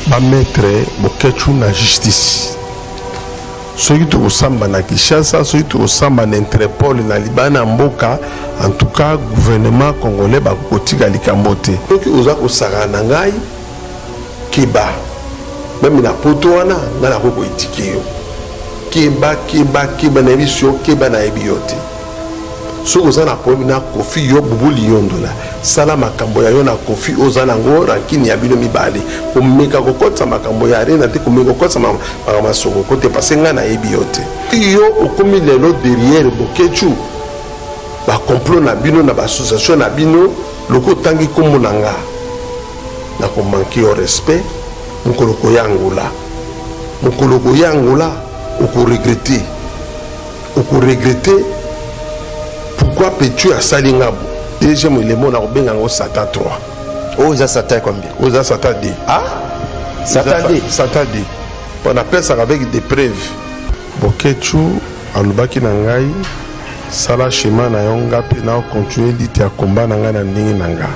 ba mettre Bokechu na justice. Soki tokosamba na Kinshasa, soki tokosamba na Interpol na Libana mboka, en tout cas gouvernement congolais bakotika likambo te. Soki oza kosaka na ngai keba même na poto wana nga na koko itike yo keba na ebiso keba na ebiyote. Soki oza na problème na kofi yo bubuli yondola sala makambo ya yo na kofi oza nango rankini ya bino mibale komeka kokotsa makambo ya arena te komeka kokotsa makambo soko kote parce nga na ebiyote yo okomi lelo derrière Bokechu ba complot na bino na ba association na bino loko tangi kombo na nga na ko manquer au respect mukoloko yangola oko regretter pourquoi peux-tu à Salingabo deuxième élément na obenga ngo Satan 3 oza Satan combien oza Satan 2 ah Satan 2 on appelle ça avec des preuves. Bokechu alubaki na ngai sala chemin na yonga pe na continuer liti ya combat na ngai na ndingi na nga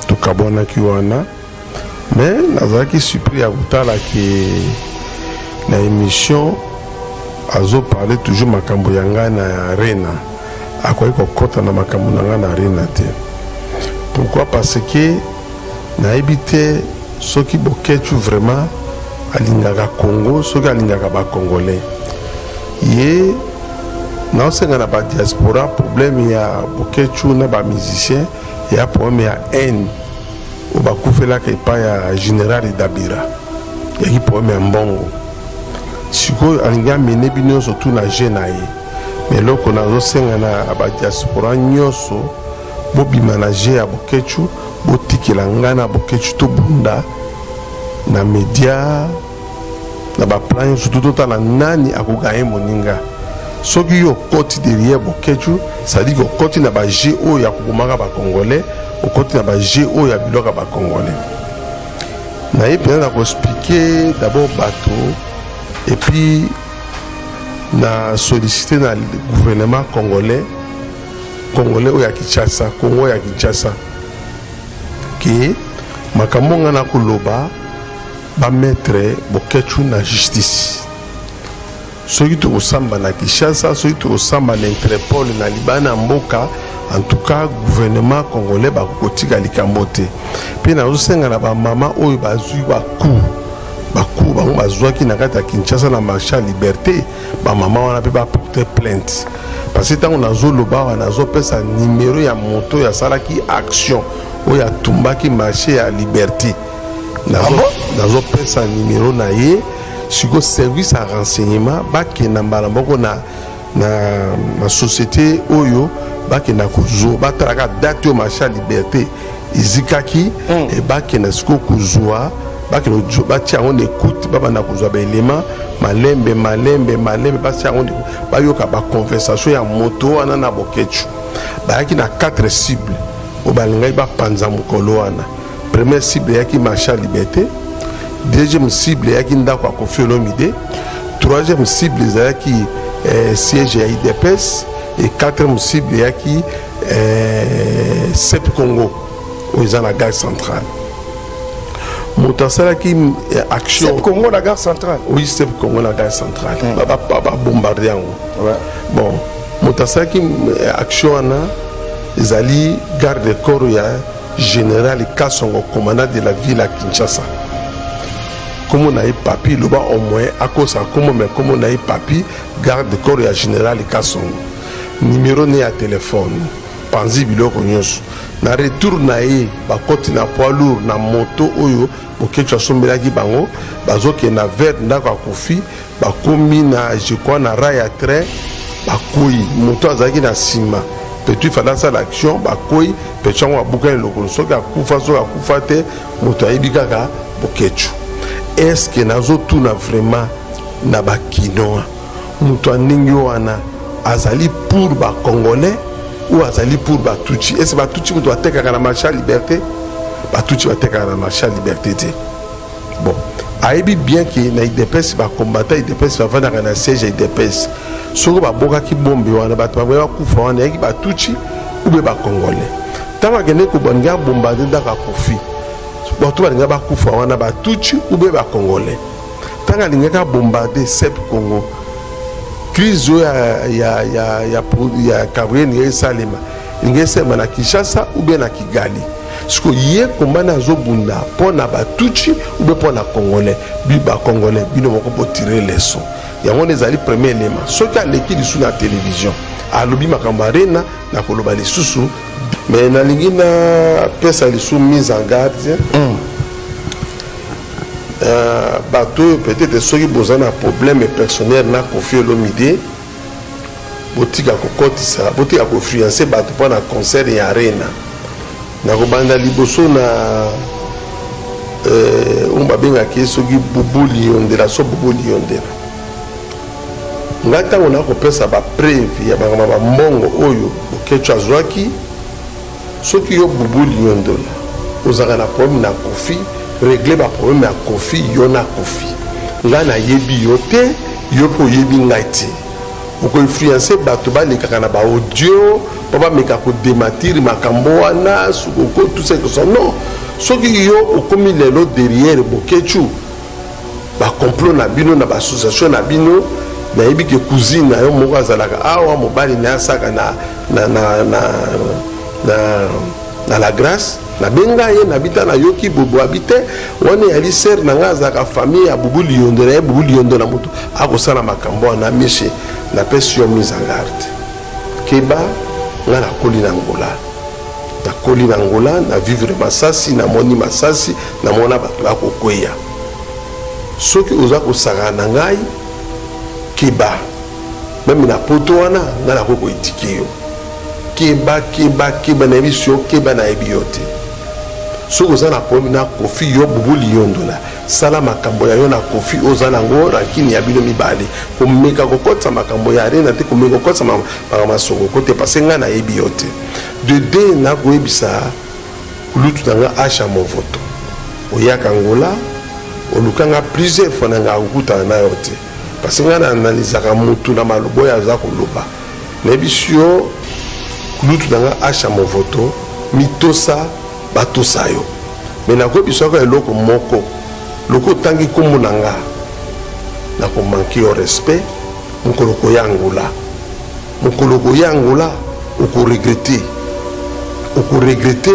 tukabona kiwana mais nazaki surpris ya kutala ke na émission azo parler toujours makambo ya ngai na arena akoki kokota na makambo na ngai na arena te. Pourquoi? Parce que nayebi te soki Bokechu vraiment alingaka Congo, soki alingaka ba Congolais ye naosenga na ba diaspora problème ya Bokechu na ba musicien ya problème ya haine o bakufelaka epai ya général Dabira yaki problème ya mbongo sikoyo alingi amene bino nyonso tu na je na ye mais loko nazosenga na ba diaspora nyonso bobima na je ya Bokechu botikela ngai na Bokechu tobunda na media na ba plan surtout totala nani akoganye moninga soki yo koti derrière Bokechu ça dit que koti na ba je oyo ya kokomaka ba Congolais okoti na ba je oyo ya biloka ba Congolais na ye peut na ko expliquer d'abord bateau et puis na solliciter na gouvernement congolais oyo ya Kinshasa Congo ya Kinshasa que makambo nga na koloba ba mettre Bokechu na justice. Soki tokosamba na Kinshasa, soki tokosamba na Interpol na Libana mboka, en tout cas gouvernement congolais bakotika likambo te. Pe na osenga na ba mama oyo bazui ba coup bango bazwaki na kati ya Kinshasa na marché ya liberté, ba mama wana pe ba porter plainte. Parce que tango nazoloba wana nazopesa numéro ya moto ya salaki action oyo atumbaki marché ya liberté. Nazopesa numéro na ye siko service à renseignement bakenda mbala moko na société oyo bakenda kuzo batalaka date yo marché ya liberté izikaki et bakenda siko kuzwa bakenda batia yango na écoute babanda kuzwa baélément malembe batia yango bayoka baconversation ya moto wana na Bokechu bayaki na 4 cibles oyo balingai bapanza mokolo wana. Première cible yaki marché à liberté, deuxième cible yaki ndako ya Koffi Olomide, troisième cible yaki siège ya IDPS et quatrième cible yaki CEP Congo où ils ont la gare centrale. Motasala qui action CEP Congo la gare centrale. Oui, CEP Congo la gare centrale. Baba bombarder en bon, Motasala qui action ana ezali garde de corps ya Général Kassongo, commandant de la ville à Kinshasa. Comme on a eu papi, le bas au moins, à cause de comme on a eu papi, garde de corps et Général Kassongo. Numéro né à téléphone. Panzi bilo konyos. Na retour na ye, ba koti na poids lourd, na moto oyo, Bokechu asombela ki bango, bazoke na vert ndako Koffi, ba komi na je crois na raya train, ba koyi, moto azaki na sima. Petit fada ça l'action ba koi petit on va bouger le lokolo so ka kufa te moto ayibi kaka Bokechu. Est-ce que nazo tuna vraiment na ba kinoa moto aningi wana azali pour ba Congolais ou azali pour ba Tutsi? Est-ce ba Tutsi moto ateka na marché à liberté ba Tutsi ateka na marché à liberté te? Bon, ayibi bien que na IDPS ba combattant IDPS va vendre na siège IDPS. Soko ba boka ki bombe wana bato ba kufa wana yaki ba Tutsi ou ba Congolais. Tanga kene ko bonga bombarder ndaka Koffi. bato balinga bakufa wana batuchi ou bien bacongolais ntango alingaka bombarde sep congo crise oyo ya kabuye elinga esalema elinga esalema na kinshasa ou bien na kigali siko ye kombani azobunda mpo na batuchi ou bien mpo na congolais bacongolais bino moko botire leson yango wana ezali premier élément soki aleki lisu na télévision alobi makambo arena na koloba lisusu mais nalingi na pesa lisu mise en garde bato peut-être soki boza na problème personnel na Koffi Olomide botika kokotisa botika koinfluencer bato mpo na concert ya arena na kobanda liboso na oyo babengaki soki bubu liyondela so bubu liyondela ngai ntango nakopesa bapreve ya makambo bambongo oyo Bokecho azwaki soki yo bubu liyondola ozalaka na problème na Koffi régler baproblème ya Koffi yo na Koffi ngai nayebi yo te yo mpe oyebi ngai te okoinfluence bato balekaka na baaudio mpo bameka kodematire makambo wana sukoko tout ça que ça non soki yo okomi lelo derrière Bokecho bacomplot na bino na baassociation na bino nayebi ke cousine na yo moko azalaka awa mobali na asaka na la grâce nabenga ye nabita na yoki bobo abite wana yali ser na nga azalaka famille ya bubu liyondela ye bubu liyondola moto akosala makambo wana meshe napesi yo mise en garde keba nga nakoli na ngola na vivre masasi namoni masasi namona bato bakokweya soki oza kosaka na ngai keba meme na poto wana nga nakoki koetike yo keba nayebi si yo keba nayebi yo te soki oza na problème na Koffi yo bubu liyondola sala makambo ya yo na Koffi oza nango rakini ya bino mibale komeka kokotisa makambo ya arena te komeka kokotisa makambo masokoko te parce nga nayebi yo te de deux nakoyebisa kulutu na nga asha movoto oyaka ngola olukanga plusieurs fois na nga akokutana na yo te parce nga naanalizaka mutu na maloba oyo aza koloba nayebi yo kulutu na nga asha movoto mitosa batosa yo me nakoyebisa yo eloko moko loko otangi kombo na nga nakomanke yo respect mokolo koya ngola okoregrete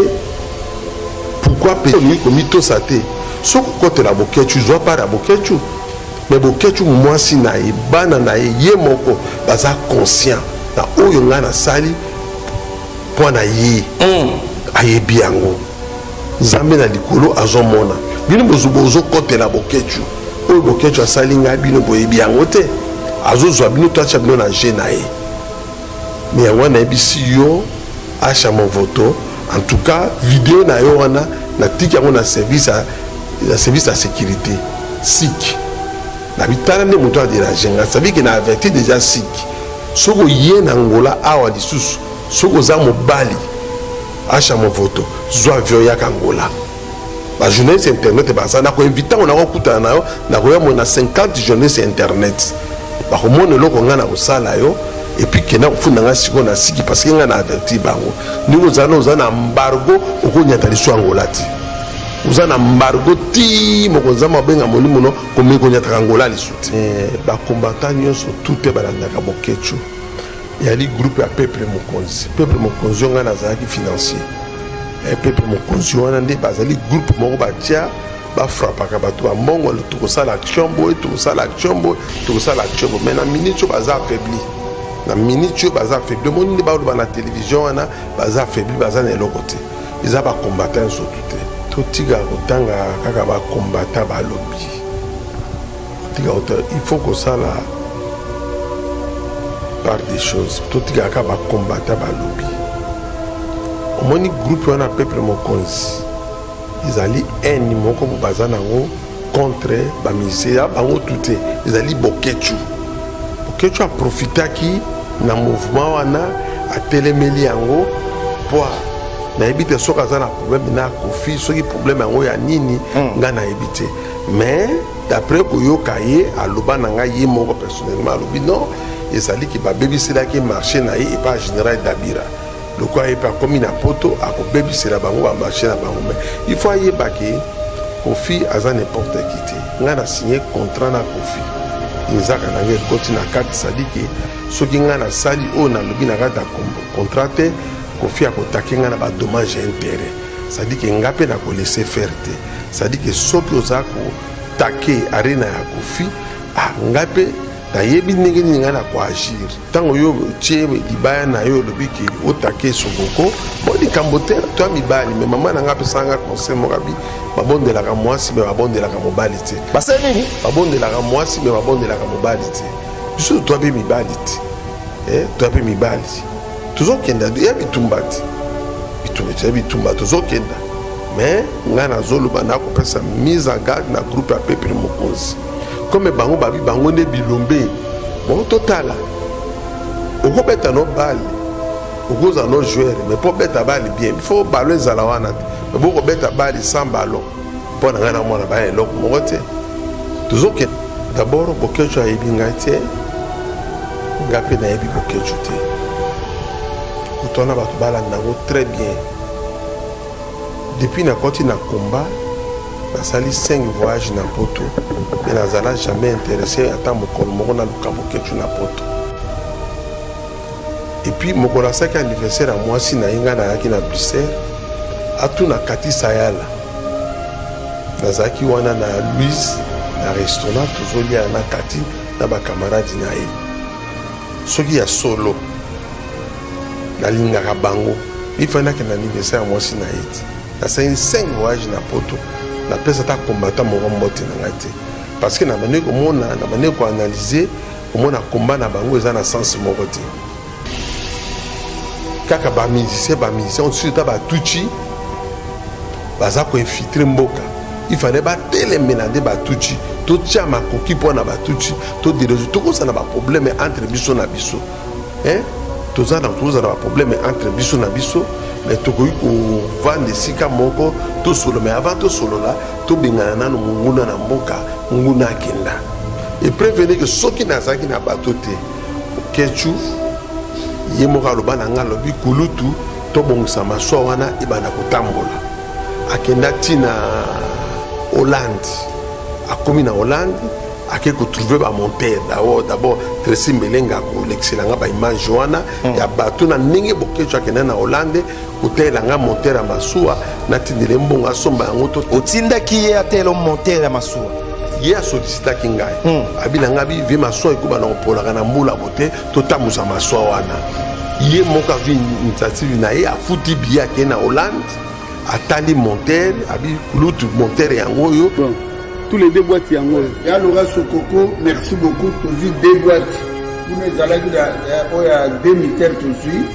pourquoi pe komitosa te soki okotela Bokecho zwa part ya Bokecho me Bokecho mwasi na ye bana na ye moko baza conscient na oyo ngai nasali mpo na ye ayebi yango nzambe na likolo azomona bino bozokotela Bokecho oyo Bokecho asali ngai bino boyebi yango te azozwa bino toatia bino na je na ye me yango nayebisi yo asha movoto en tout cas video na yo wana natiki yango na service ya sécurité sik nabitala nde moto aderage nga sabi ke na averti déjà sik soki oye na ngola awa lisusu soki oza mobali asha movoto zwa avion yaka ngola bajournaliste internet baza nakoinvita ngo nakokutana na yo nakoyamo na 50 journaliste internet bakomona eloko nga na kosala yo epuis kena kofunda nga sikoyo na siki parce que nga na averti bango ndenge oza na embargo okonyata liso ya ngola te oza na embargo ti mokonzi mabenga molimo no komeki konyataka ngola liso te bakombata nyonso tute balandaka Bokecho yali groupe ya peuple mokonzi yo nga nazalaki financier peuple mokonzi wana nde bazali groupe moko batia bafrapaka bato bambongo tokosala action boye mais na minute oyo baza affaibli omoni nde baloba na télévision wana baza affaibli baza na eloko te eza bakombata nyonso te totika kotanga kaka bakombata balobi il faut kosala par des choses totika kaka bakombata balobi omoni groupe wana peuple mokonzi ezali eni moko baza nango contre bamisera bango tute ezali Bokecho aprofitaki na mouvement wana atelemeli yango po nayebi te soki aza na problème na Koffi soki problème yango ya nini nga nayebi te mais d'après koyoka ye aloba na ngai ye moko personnellement alobi non ezali ki babebiselaki marché na ye epa général Dabira le quoi est pas comme une poto à baby c'est la bango à marcher la bango mais il faut y baquer Kofi aza n'importe qui te nga na signé contrat na Kofi izaka na nge koti na carte sadiki soki nga na sali o na lobi na kata contrat te Kofi akotaki nga na ba dommage intérêt sadiki nga pe na ko laisser faire te sadiki soki ozako take arena ya Kofi nga pe na yebi ndenge nini nga na ko agir tango yo tie libaya na yo lobi ki otake Sokoko bon likambo te to mibali mais mama na nga pe sanga conseil mokabi babondelaka mwasi me babondelaka mobali te basa nini babondelaka mwasi me babondelaka mobali te biso to abe mibali te to abe mibali tozokenda ya bitumba te bitumba tozokenda mais nga nazoloba nakopesa mise en garde na groupe ya peuple mokonzi comme bango babi bango nde bilombe bon totala okobeta no bali okoza no joueur mais po beta bali bien il faut ballon ezala wana te mais boko beta bali sans ballon mpo na ngai na mwana baya eloko moko te tozokende d'abord bokejo ayebi ngai te nga mpe nayebi bokejo te kutwana bato balanda yango très bien depuis nakoti na combat nasali 5 voyages na poto mais nazala jamais intéressé ata mokolo moko naluka bokejo na poto et puis mokolo asaki anniversaire ya mwasi na ye ngai nayaki na Bruxelles atuna kati sayala nazalaki wana na Louise na restaurant tozolia na kati na bakamaradi na ye soki ya solo nalingaka bango ifandaki na anniversaire ya mwasi na ye te nasali 5 voyage na poto napesa ata kombata moko mbote na ngai te parce que na bande komona na bande koanalyse komona komba na bango eza na sens moko te kaka bamusicien surtout ata batuchi baza koinfiltre mboka ifale batelemela nde batuchi totia makoki mpo na batuchi todirige tokozala baproblème entre biso na biso tozala baproblème entre biso na biso mais tokoki kovanda esika moko tosolo mais avant tosolola tobengana nano monguna na mboka monguna akenda eprevene ke soki nazalaki na bato te okechu ye moko aloba na nga alobi kulutu tobongisa maswa wana ebanda kotambola akenda ntina Hollande akomi na Hollande ake kotrouve bamontere d'abord Tracy Mbelenga kolekselanga baimage wana ya bato na ndenge bokejo akenda na Hollande kotelanga montere ya masuwa natindele mbongo asomba yango to otindaki ye atelo montere ya masuwa ye asolisitaki ngai abinanga bive masuwa ekuba na kopolaka na mbula bote totambusa masuwa wana ye moko azwi initiative na ye afuti biye akende na Hollande atali montere abi kulutu montere yango oyo tous les deux boîtes yango ya Laurent Sokoko merci beaucoup tozi deux boîtes kuna ezalaki ya 2000 tozi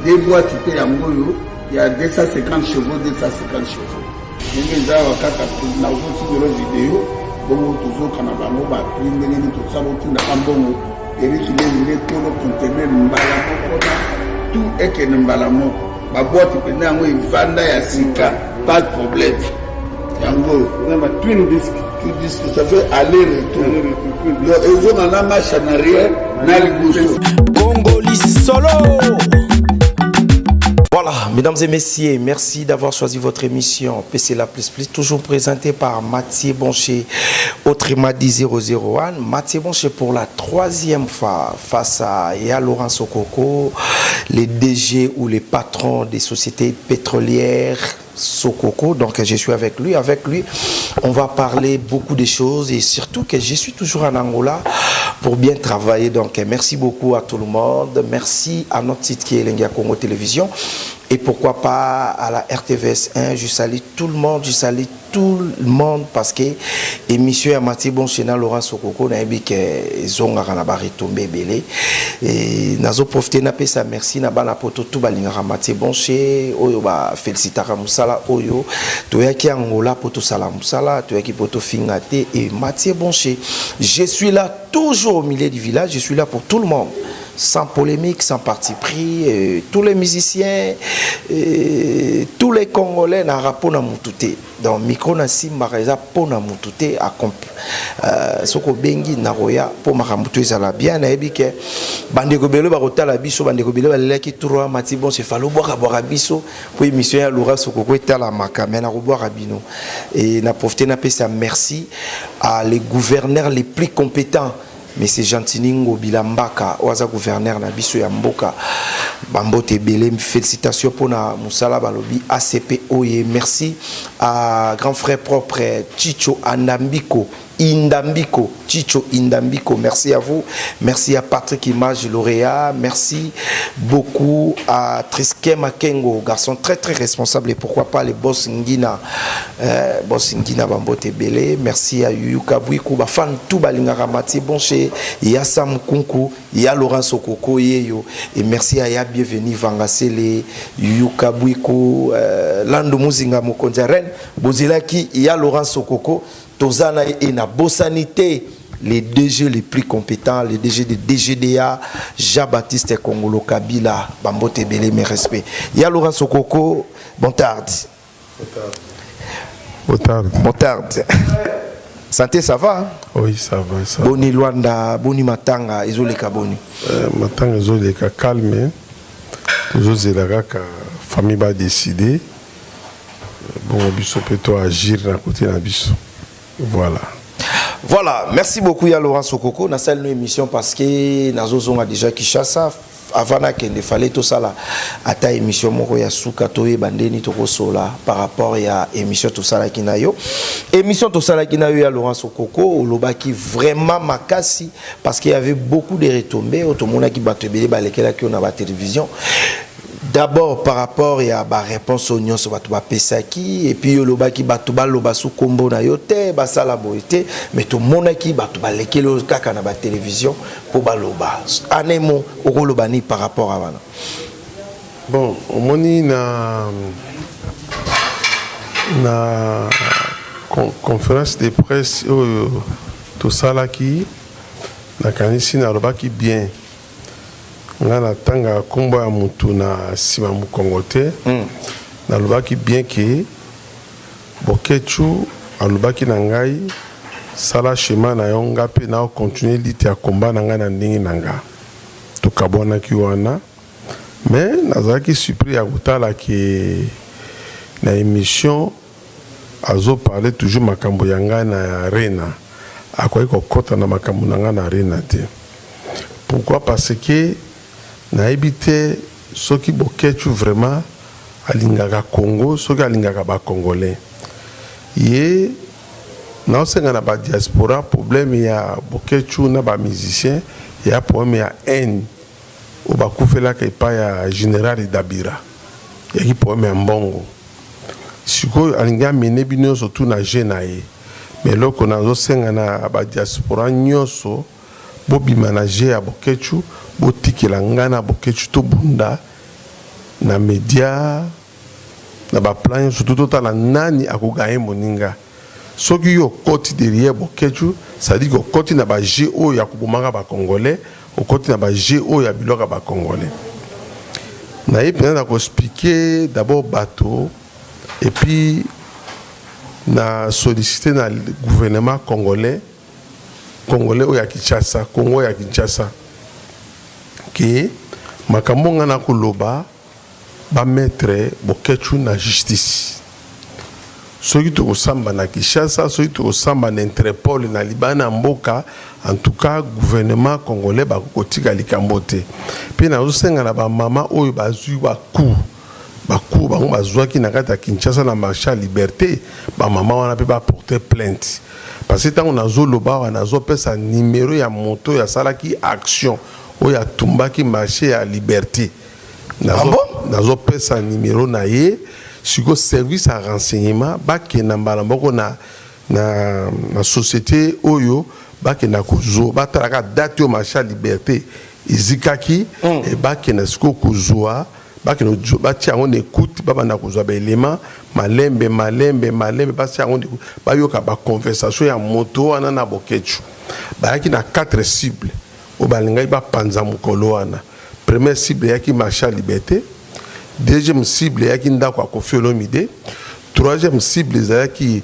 deux boîtes pe yango yo ya 250 chevaux ndenge ezala kaka na ozotindelo video bongo tozokana bango bapri ndenge nini tosala otindaka mbongo erikilelile tolo conteneur mbala moko na tout ekene mbala moko baboîte pene yango evanda ya sika pas de problème yango ma twin disc tout disque ça fait aller-retour et on en a marche en arrière Congoli solo. Voilà, mesdames et messieurs, merci d'avoir choisi votre émission PC La Plus Plus, toujours présentée par Mathieu Boncher, autrement dit 001. Mathieu Boncher pour la 3e fois face à Laurent Sokoko, les DG ou les patrons des sociétés pétrolières Sokoko. Donc je suis avec lui. Avec lui, on va parler beaucoup de choses et surtout que je suis toujours en Angola pour bien travailler. Donc merci beaucoup à tout le monde. Merci à notre site qui est Lengia Congo Télévision. Et pourquoi pas à la RTVS 1. Je salue tout le monde. Je salue tout le monde parce que émission à Mathieu Boncher na Laurent Sokoko na ebi que zonga kana ba retomber belé et nazo profiter na pesa merci na bana poto tout balinga Mathieu Boncher oyo ba félicitaka musala oyo to yaki Angola poto sala musala to yaki poto fingate et Mathieu Boncher je suis là toujours au milieu du village, je suis là pour tout le monde. sans polémique, sans parti pris. Tous les musiciens, tous les Congolais n'ont pas pour Moutouté. Donc, micro na simbareza pour Moutouté à soko bengi naroya pour Maramoutou ezala bien na ebike bandeko belo ba kotala biso bandeko belo baleki trois mati bon c'est fallo boire biso pour émission ya Laura soko ko etala makame na boire bino et na profiter na pesa merci à les gouverneurs les plus compétents. Mais c'est Jantiningo Bilambaka, oaza gouverneur na biso ya mboka Bambote Belé, félicitations pour na Moussala Balobi ACP Oye. Merci à grand frère propre Chicho Andambiko Indambiko, Chicho Indambiko, merci à vous. Merci à Patrick Image lauréat. Merci beaucoup à Triske Makengo, garçon très très responsable et pourquoi pas les boss Ngina Bambote Belé. Merci à Yuka Bouikou, Bafan tout Balinga Ramati Bonché, ya Sam Kunku, ya Laurent Sokoko Yeyo et merci à ya bienvenue Vangasele, Yuka Bouikou, Lando Muzinga Mokonjaren, Bozilaki, ya Laurent Sokoko. Tozana et na Bossanité, les DG les plus compétents, les DG de DGDA, Jean-Baptiste Kongolo Kabila, Bambote Belé, mes respects. Ya Laurent Sokoko, Bontard. Santé, ça va? Oui, ça va. Ça Boni Luanda, Boni Matanga, Ezoleka Boni. Matanga, Ezoleka calme. Toujours Zelaka, famille va décider. Bon, Bisso peut agir à côté de Bisso. Voilà, merci beaucoup à Laurent Sokoko. Dans cette émission parce que nous a déjà Kishasa avant qu'il ne fallait tout ça là à ta émission moko ya suka toye bandeni to sola par rapport à émission tout ça là kinayo émission tout ça là kinayo ya Laurent Sokoko olobaki vraiment makasi parce qu'il y avait beaucoup de retombées automona qui batebele balekela ki on a la télévision. D'abord par rapport à la réponse au nyonso batu ba pesaki et puis yoloba ki batu ba loba su kombo na yote ba sala boité mais tout mona ki batu ba lekelo kaka na ba télévision pour ba loba anemo okoloba ni par rapport à wana. Bon omoni na conférence de presse tout ça là qui na kanisi na loba ki bien ngana tanga kombo ya mutu na sima mukongote na lobaki bien que bokechu alobaki na ngai sala chemin na yonga pe na continuer liti ya komba na ngai na ndingi nanga to kabona ki wana mais nazaki surpris ya kutala ki na émission azo parler toujours makambo ya ngai na arena akoki kokota na makambo na ngai na arena te. Pourquoi? Parce que na ebité soki bokechu vraiment alingaka Congo soki alingaka ba congolais ye na osenga na ba diaspora problème ya bokechu na ba musicien ya problème ya haine o ba kufela ka pa ya général Dabira ya ki problème ya mbongo siko alinga mene bino surtout na jenaye mais loko na osenga na ba diaspora nyoso bobi manager ya bokechu botikela ngana bokechu to bunda na media na ba plan surtout totala nani akogaye moninga soki yo koti derrière bokechu ça dit que koti na ba GO ya kubomanga ba congolais au koti na ba GO ya biloka ba congolais na yepi na ko expliquer d'abord bateau et puis na solliciter na gouvernement congolais au ya Kinshasa Congo ya Kinshasa que makambo ngana koloba ba mettre bokechu na justice soki to samba na Kinshasa soki to samba na Interpol na Libana mboka en tout cas gouvernement congolais ba kotika likambote pe na osenga na ba mama oyo bazui ba coup bango bazwaki na kata Kinshasa na marché liberté ba mama wana pe ba porter plainte parce que tant on a zoloba on a zopesa numéro ya moto ya salaki action o ya tumbaki marché à liberté nazo pesa numéro na ye siko service à renseignement ba ke na mbala mboko na société oyo ba ke na kuzo ba taraka date au marché à liberté izikaki et ba ke na siko kuzoa ba ke no ba tia on écoute ba na kuzo ba élément malembe ba tia on ba yoka ba conversation ya moto ana na bokechu ba ki na 4 cibles au balinga ba panza mukolo wana. Première cible yaki marché à Liberté, deuxième cible yaki ndako Koffi Olomide, troisième cible yaki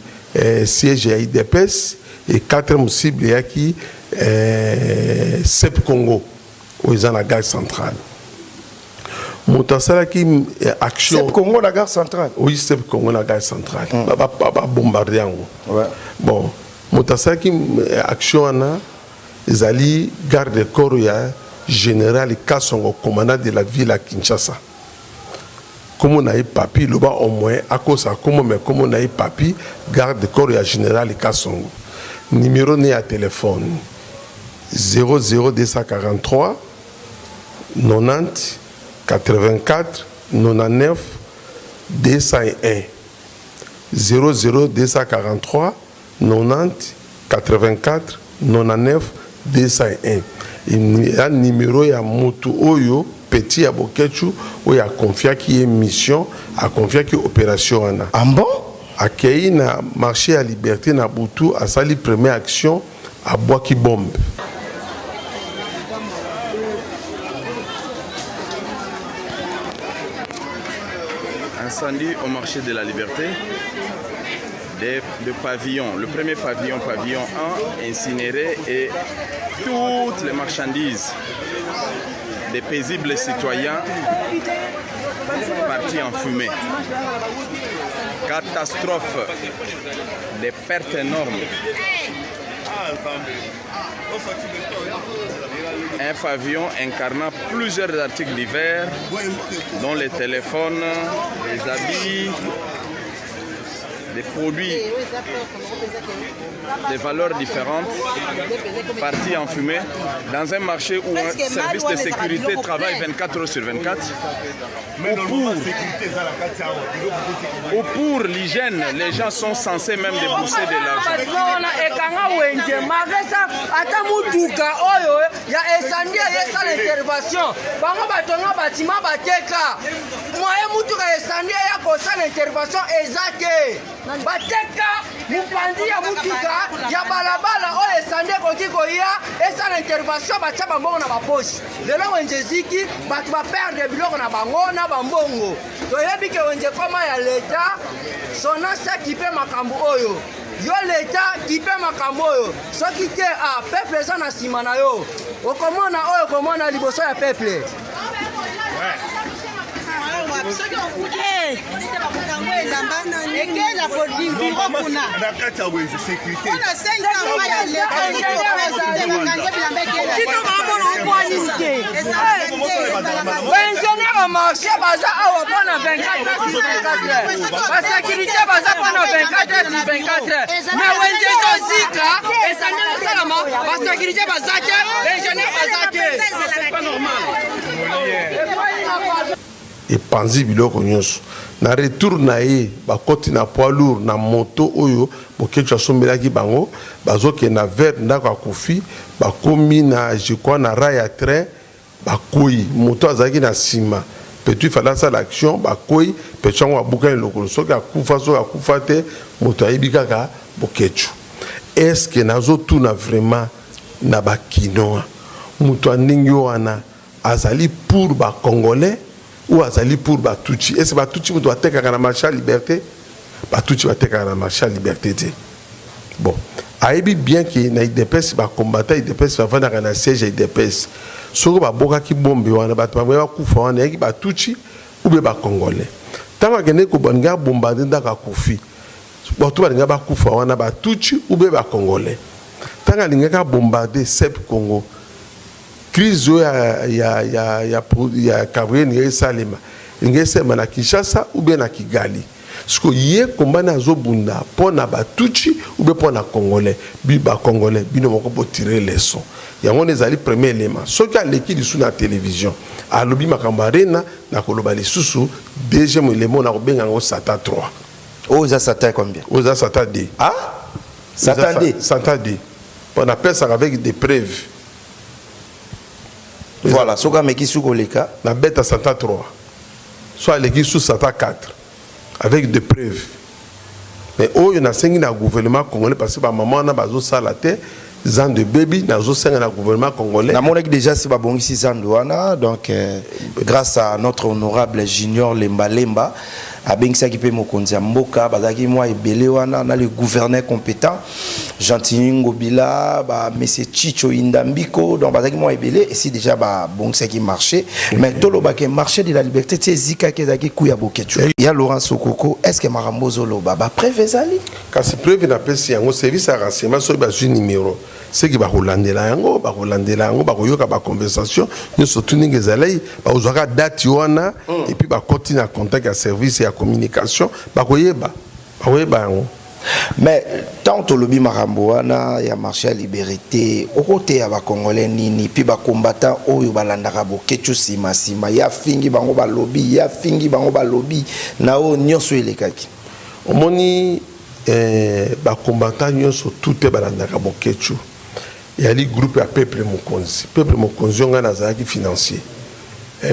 siège à IDPS et quatrième cible yaki CEP Congo où ils ont la gare centrale. Moutassala qui action. CEP Congo la gare centrale. Oui, CEP Congo la gare centrale. Pas bombarder en haut. Ouais. Bon, Moutassala qui action ana, ils allaient garde corps ya général Kassongo, commandant de la ville à Kinshasa. Comme on a eu papi, le bas au moins à cause à comme on a eu papi, garde corps ya général Kassongo. Numéro né à téléphone 00243 90 84 99 201 00243 90 84 99 201. Il y a un numéro ya moto oyo petit ya bokechu oyo a confié qui est mission a confié qui opération ana. Ah bon? Accueilli na marché à Liberté na Boutou a sali première action à Boaki Bombe. Incendie au marché de la Liberté, des pavillons. Le premier pavillon, pavillon 1, incinéré et toutes les marchandises des paisibles citoyens partis en fumée. Catastrophe, des pertes énormes. Un pavillon incarnant plusieurs articles divers, dont les téléphones, les habits, des produits de valeurs différentes, partis en fumée, dans un marché où un service de sécurité travaille 24 heures sur 24, ou pour l'hygiène, les gens sont censés même débourser de l'argent. Bateka mupandi ya mutuka ya balabala oyo esande koki koya esala intervention batia bambongo na bapoche lelo wenje ziki bato baperde biloko na bango na bambongo toyebi ke wenje koma ya leta sonase kipe makambo oyo yo leta kipe makambo oyo soki te a peuple eza na nsima na yo okomona oyo komona liboso ya peuple ingénieur marché baza awa mpona 24 basécurité baza mpona 24 mais wenje tozika esande kosalama basécurité baza te ingénieur baza te c'est pas normal. Et panzi biloko nyonso na retour na ye bakoti na poids lourd na moto oyo bokecho asombelaki bango bazoke na vers ndako akufi bakomi na je crois na rail ya train bakoyi moto azalaki na nsima petu ifala sala action bakoyi petu yango abukani lokolo soki akufa te moto ayebi kaka bokecho. Est-ce que nazotuna vraiment na bakinoa moto aningi wana azali pour bakongolais ou azali pour Batuchi? Est-ce que Batuchi doit être à la marche à Liberté? Batuchi doit être à la marche à Liberté. Bon, aïbi bien qu'il y ait des pèses, il va combattre, des pèses, il va vendre un siège et des pèses. Ce que Baboka qui bombe, il va Koufa, il va Batuchi ou bien Congolais. Tant que nous avons bombardé dans la Koufi, nous avons Koufa, on a Batuchi ou bien Congolais. Tant que nous avons bombardé CEP Congo, crise ya Gabriel Ngeye Salema Ngeye Salema na Kinshasa ou bien na Kigali. Parce que yé combat na zobunda pour na Batuchi ou bien pour na Congolais. Biba Congolais, bino moko pour tirer les sons. Ya on les ali premier élément. Ce qui a l'équipe sur la télévision. A lobi makambarena na koloba lisusu deuxième élément na kobenga ngo Sata 3. Oza Sata combien? Oza Sata D. Ah? Sata D. Sata D. On appelle ça avec des preuves. Voilà, soka meki sous koleka na bête à Sata 3. Soit les sous Sata 4 avec des preuves. Mais oh, il y a un gouvernement congolais parce que ma maman n'a pas ça la tête Zan de baby nazo senga na gouvernement congolais. Na monaki déjà si babongisi Zandouana donc grâce à notre honorable Junior Lemba Lemba abengisa ki pe mokonzi ya mboka bazaki moi ebele wana na le gouverneur compétent Gentil Ngobila ba monsieur Chicho Indambiko donc bazaki moi ebele et si déjà ba bongisa ki marché mais tolo ba ke marché de la liberté zika ke zaki kuya boketu ya Laurent Sokoko est-ce que Marambozo loba ba prévezali kasi preuve na pesi yango service à renseignement so ba ju numéro c'est qui va rolandela yango ba koyoka ba conversation nous surtout ningezalai ba ozaka date wana et puis ba continuer à contact à service et à communication ba koyeba yango. Mais tant que le Maramboana y a marché à liberté au côté ya ba congolais nini puis ba combattant oyo balandaka boketu sima ya fingi bango ba lobby na o nyonso elekaki omoni ba combattant nyonso tout e balandaka boketu. Il y a les groupes à Peuple Mokonzi. Peuple Mokonzi, on a des financiers.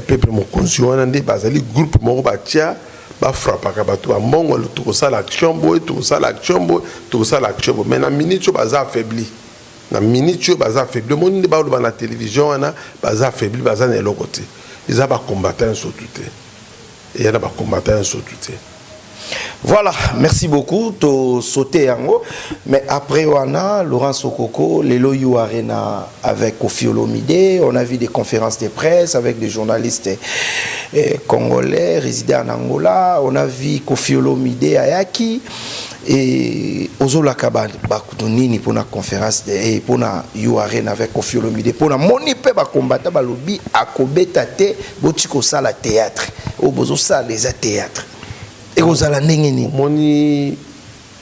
Peuple Mokonzi, on a des groupes qui ont frappé à Kabatou. On a tout ça l'action, tout ça l'action. Mais dans la minute, on a affaibli. Dans la minute, on a affaibli. Le monde n'est pas dans la télévision, on a affaibli, on a de l'autre côté. Ils ont combattu sur tout. Il y a des combattants sur tout. Voilà, merci beaucoup. Tu sauté en haut. Mais après, on a Laurent Sokoko, Lelo You Arena avec Kofi Olomide. On a vu des conférences de presse avec des journalistes congolais résidant en Angola. On a vu Kofi Olomide à Yaki. Et Ozola Kaba Bakutonini pour la conférence et pour la You Arena avec Kofi Olomide. Pour la monipe ba combattre ba lobby à Kobetate, Botiko Sala théâtre. Au Bozo Sala les théâtre. Et vous allez n'engeni. Moni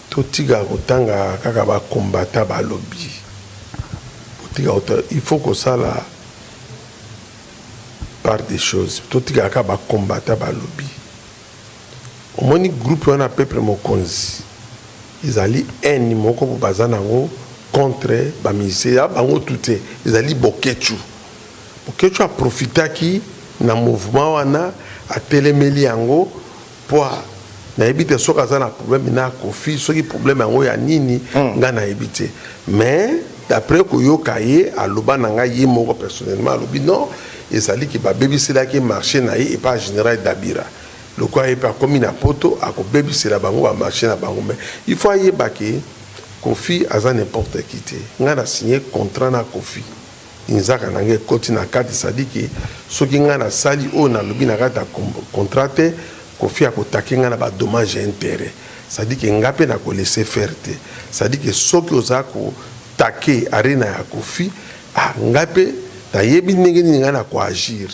totiga kotanga kaka ba combattre ba lobby. Totiga il faut que ça là par des choses. Totiga kaka ba combattre ba lobby. Moni groupe on a Peuple Mokonzi. Ils allaient un moko pour bazanango contre ba ministère bango touté. Ils allaient boketu. Boketu a profité qui na mouvement wana a télémeli yango pour na éviter ce que ça na problème na Kofi ce qui problème yango ya nini nga na éviter mais d'après ko yo kaye a loba nanga ye moko personnellement lobi non et ça dit que ba baby c'est là qui marché na et pas général d'Abira le quoi est pas comme na poto a ko baby c'est là bango ba marché na bango mais il faut y baké Kofi aza n'importe qui té nga na signé contrat na Kofi inzaka nange koti na kati ça dit que ce qui nga na sali o na lobi na kata contraté Kofi a kotaki nga na ba dommage et intérêt. Ça dit que ngape na ko laisser faire te. Ça dit que soki oza ko take arena ya Kofi a ngape na yebi ndenge ni nga na ko agir.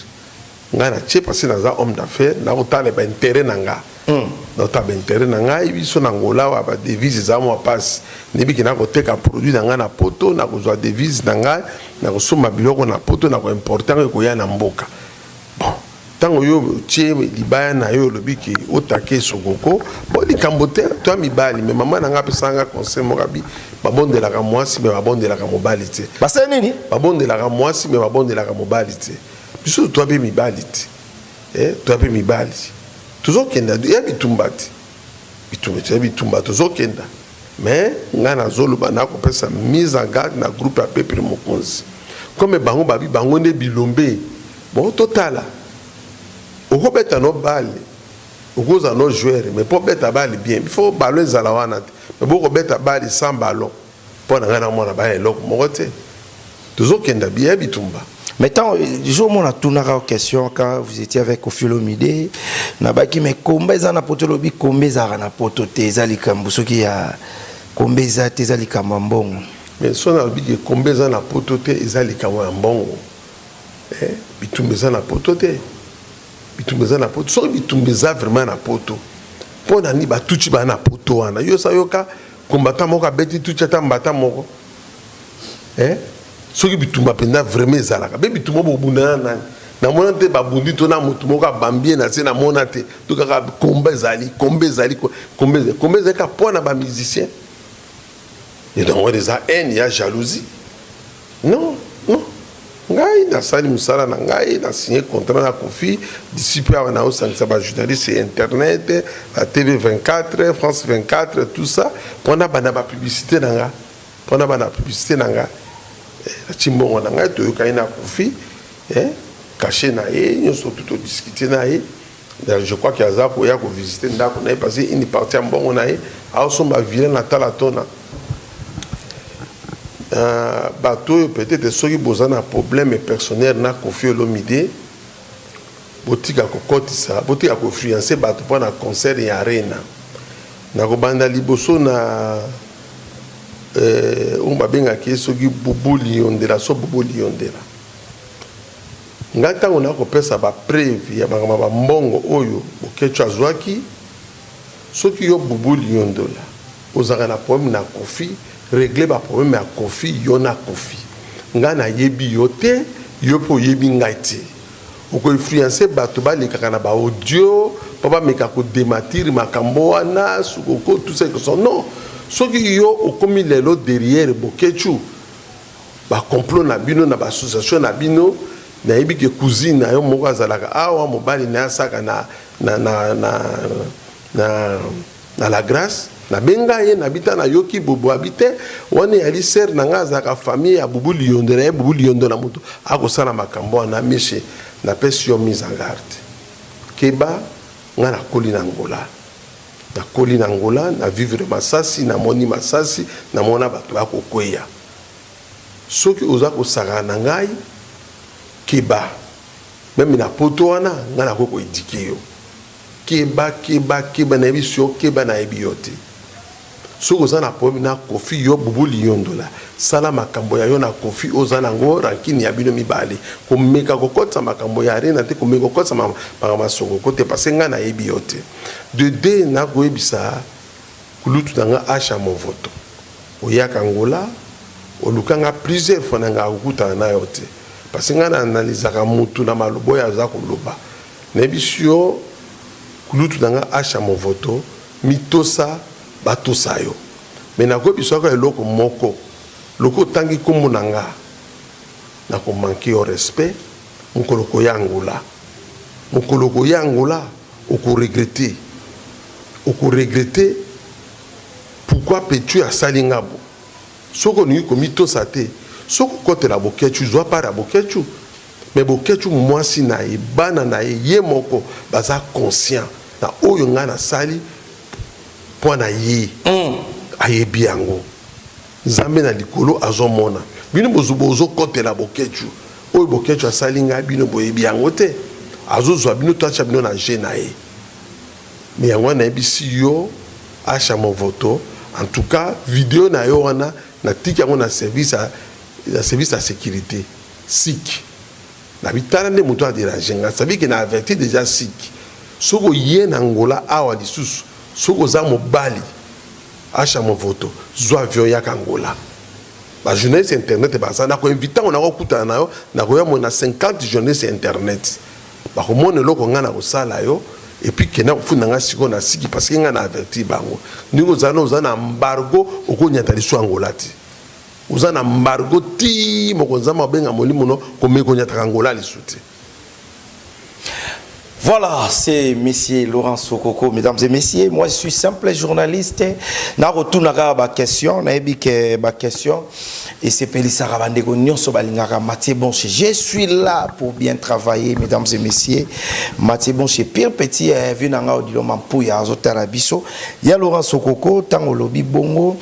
Nga na tche parce na za homme d'affaires na otale ba intérêt nanga. Na otale ba intérêt nanga ibiso na ngola wa ba devise za mo passe. Nebi ki na ko teka produit nanga na poto na ko zwa devise nanga na ko soma biloko na poto na ko important ko ya na mboka. Bon tango yo tie libaya na yo lobi ki otake Sokoko bo likambote to mibali mais maman nanga pesanga conseil mokabi babondela ka mwasi mais babondela ka mobali te basa nini babondela ka mwasi mais babondela ka mobali te biso to be mibali te to be mibali toujours kenda ya bitumbati bitumba toujours kenda mais ngana zolo bana ko pesa mise en garde na groupe à Peuple Mokonzi comme bango babi bango ne bilombe bon total au beta no balle au cause no joueur mais pour beta balle bien il faut ballon zalawana mais beaucoup beta balle sans ballon pour na ngana mona balle loko mokote toujours kenda bien bitumba mais tant jour mon a tourné la question quand vous étiez avec Kofi Olomide na baki mais combien za na poto lobi combien za na poto te ezali kambu soki ya combien za te ezali kamambongo mais so na lobi que combien za na poto te ezali kamambongo bitumba za na poto te bitumbeza na poto so bitumbeza vraiment na poto pona ni ba tuchi ba na poto wana yo sa yoka combattant moko beti tuchi ata mbata moko so ki bitumba penda vraiment ezalaka be bitumba bobuna na mona te ba bundi to na mutu moko bambie na se na mona te to kaka komba ezali ka pona ba musicien et donc on les a haine ya jalousie non ngai na sali musala na ngai na signé contrat na Kofi d'ici peu on a aussi un journaliste internet la TV 24 France 24 tout ça pendant bana ba publicité nanga nati mbongo na ngai toyokani na kofi caché na ye nyonso tu todiscute na ye. Je crois qu'il y a pour visiter ndako na ye parce que une partie ya mbongo na ye aosomba vilain na tala tona bato oyo peut-être soki boza na problème personnel na Koffi Olomide botika kokotisa botika koinfluencer bato mpo na concert ya arena na kobanda liboso na oyo babengaki ye soki bubu liyondela so bubu liyondela ngai ntango nakopesa bapreve ya makambo bambongo oyo Bokecho azwaki soki yo bubu liyondola ozalaka na problème na Koffi régler baproblème ya Koffi yo na Koffi ngai nayebi yo te yo mpe oyebi ngai te okoinfluencer bato balekaka na baaudio mpo bameka kodématire makambo wana sukoko tout ça que son non soki yo okomi lelo derrière Bokecho bacomplot na bino na baassociation na bino nayebi ke cousine na yo moko azalaka awa mobali na asaka na la grâce na benga ye na bita na yoki bobo habite wana yali ser na nga azalaka famille ya bubu liyondo na ye bubu liyondo na moto akosala makambo wana meshe na pesi yo mise en garde keba nga nakoli na Angola na vivre Masasi na moni Masasi na mona bato bakokweya soki oza kosaka na ngai keba même na poto wana nga nakoko edike yo keba na yebi sio keba na yebi yo te soki oza na problème na Koffi yo bubu liyondola sala makambo ya yo na Koffi oza nango rankini ya bino mibale komeka kokotisa makambo ya arena te komeka kokotisa makambo masokoko te parce nga na yebi yo te de deux nakoyebisa kulutu na nga Asha Movoto oyaka Angola olukanga plusieurs fois na nga akokutana na yo te parce nga na analizaka mutu na maloba oyo aza koloba nayebi yo kulutu na nga Asha Movoto mitosa batosa yo me nakoyebisa ko eloko moko loko tangi kombo na nga nakomanke yo respect mokoloko ya Angola okoregrete pourquoi peux-tu asali ngabo soko ni komitosa te soko kotela Bokecho zwa para Bokecho mais Bokecho mwasi na ye bana na ye moko baza conscient na oyo nga na sali po na ye ayebi yango nzambe na likolo azomona bino bozo kotela Bokecho oyo Bokecho asali nga bino boyebi yango te azozwa bino tacha bino na je na ye mais yango na yebisi yo Asha Movoto en tout cas vidéo na yo wana na tiki yango na service à sécurité SIC na bitala nde moto adérange nga sabi ke na averti déjà SIC soko ye na Angola awa lisusu soko za mobali Asha Movoto zwa avion ya Angola ba journaliste internet ba na ko invita on na ko kutana na yo na ko ya mona 50 journalistes internet ba ko mona loko nga na ko sala yo et puis kena kufuna nga siko na SIC parce que nga na averti bango ndingo za na embargo okonyata liso Angola ti uza na embargo ti mokonzama benga molimo no komeko nyata Angola lisuti. Voilà, c'est Monsieur Laurent Sokoko, mesdames et messieurs. Moi, je suis simple journaliste. Na retourne à ma question, na ebi que ma question. Et c'est Pélissa Rabandego Nyonso Balingara Mathieu Bonche. Je suis là pour bien travailler, mesdames et messieurs. Mathieu Bonche, pire petit, vu nanga odilo mampouya azotarabiso. Ya Laurent Sokoko, tango lobby bongo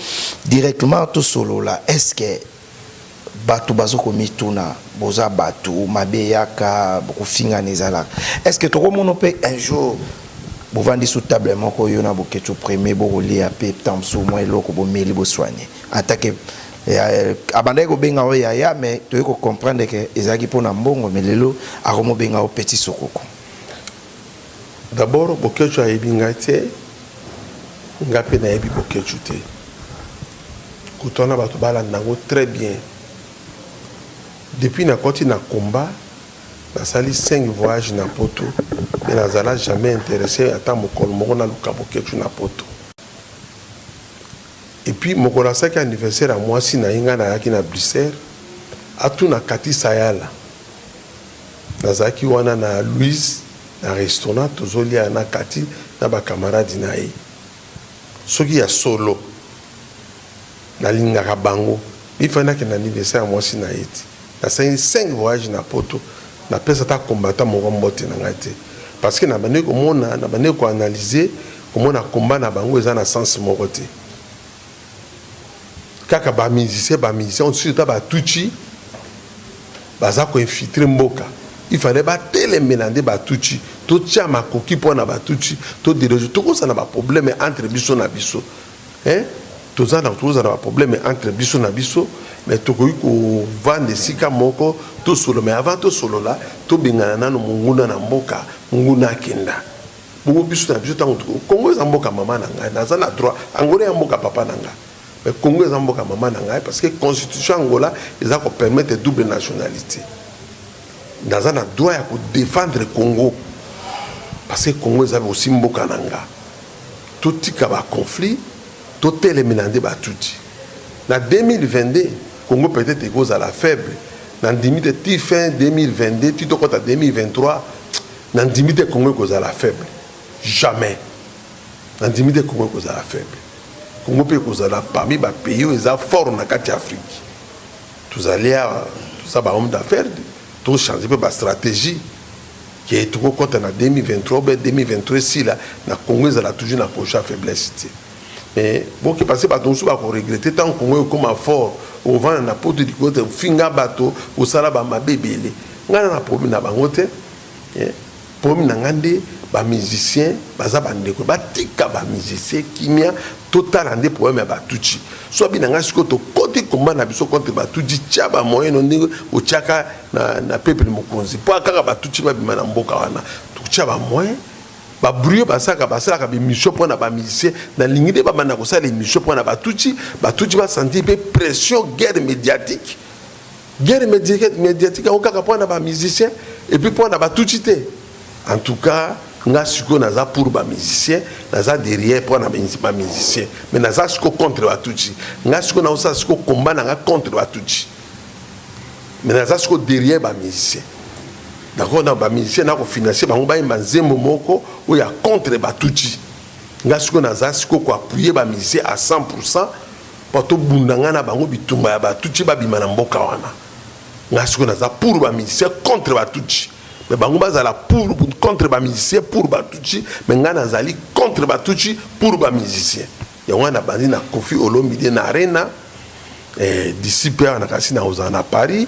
directement tout solo là. Est-ce que batu bazoko mituna boza batu mabeyaka beaucoup finga nezala est-ce que toko mono pe un jour bovandi sous table moko yo na Bokecho premier bokoli ape tamso mo eloko bo meli bo soigner attaque abandai ko benga o ya mais to ko comprendre que ezaki pona mbongo melelo akomo benga o petit Sokoko d'abord Bokecho a ebingate ngape na ebi Bokecho te kutona batu bala nango très bien. Depuis na koti na combat, na sali 5 voyages na poto, mais na zala jamais intéressé à ta mokolo moko na luka Bokecho na poto. Et puis mokolo asaki anniversaire à moi si na inga na yaki na Bruxelles, atu na kati sayala. Na zaki wana na Louise na restaurant tozolia na kati na ba camarade na ye. Soki ya solo na lingaka bango il fallait que l'anniversaire moi si na été na 5 voyages na poto na pesa ta combattant mon mbote na ngate parce que na bane ko mona na bane ko analyser comment na combat na bango eza na sens moko te kaka ba musicien on surtout ba tuchi baza ko infiltrer mboka il fallait ba télémélander ba tuchi to tia makoki pona ba tuchi to déroger to ko ça na ba problème entre biso na biso hein to za na ba problème entre biso na biso mais to ko vendre sika moko to solo mais avant to solo là to bingana nanu munguna na mboka munguna kenda bongo biso na biso tango Congo eza mboka mama na ngai naza na droit Angola ya mboka papa na ngai mais Congo eza mboka mama na ngai parce que constitution Angola eza ko permettre double nationalité naza na droit ya ko défendre Congo parce que Congo eza aussi mboka na ngai to tika ba conflit to télémélander ba tuti na 2022 Congo peut-être cause à la faible na limite fin 2022 tu to kota 2023 na limite Congo cause à la faible jamais na limite Congo cause à la faible Congo peut cause à la parmi ba pays où ils a fort na kati Afrique tous allés tout ça ba homme d'affaires tout changer ba stratégie qui est trop contre na 2023 ou 2023 si là na Congo ils a toujours na prochaine faiblesse. Mais bon qui passé par ton sou va regretter tant Congo comme fort au vent na porte du côté finga bateau au salaba ma bébélé ngana na problème na bangote problème na ngande ba musicien baza bandeko batika ba musicien kimia total ande problème ba tuchi so binanga siko to côté combat na biso contre ba tuchi tia ba moyen ndingo o chaka na peuple mokonzi po akaka ba tuchi ba bimana mboka wana to tia ba moyen ba brouiller basaka basaka ba mission pour na ba musicien na lingide ba bana ko sala mission pour na ba tuchi ba sentir pe pression guerre médiatique au kaka pour na ba musicien et puis pour na ba tuchi te en tout cas nga siko naza pour ba musicien naza derrière pour na ba musicien mais naza siko contre ba tuchi nga siko na osa siko combat na contre ba tuchi mais naza siko derrière ba musicien. D'accord, na ba musicien na ko financer bango ba nzembo moko ou ya contre batuchi nga siko na za siko ko appuyer ba musicien à 100% pour to bundanga na bango bitumba ya batuchi ba bimana mboka wana nga siko na za pour ba musicien contre batuchi mais bango ba za la pour contre ba musicien pour batuchi mais nga na zali contre batuchi pour ba musicien ya wana bandi na Kofi Olomide na arena d'ici peu na kasi na ozana Paris.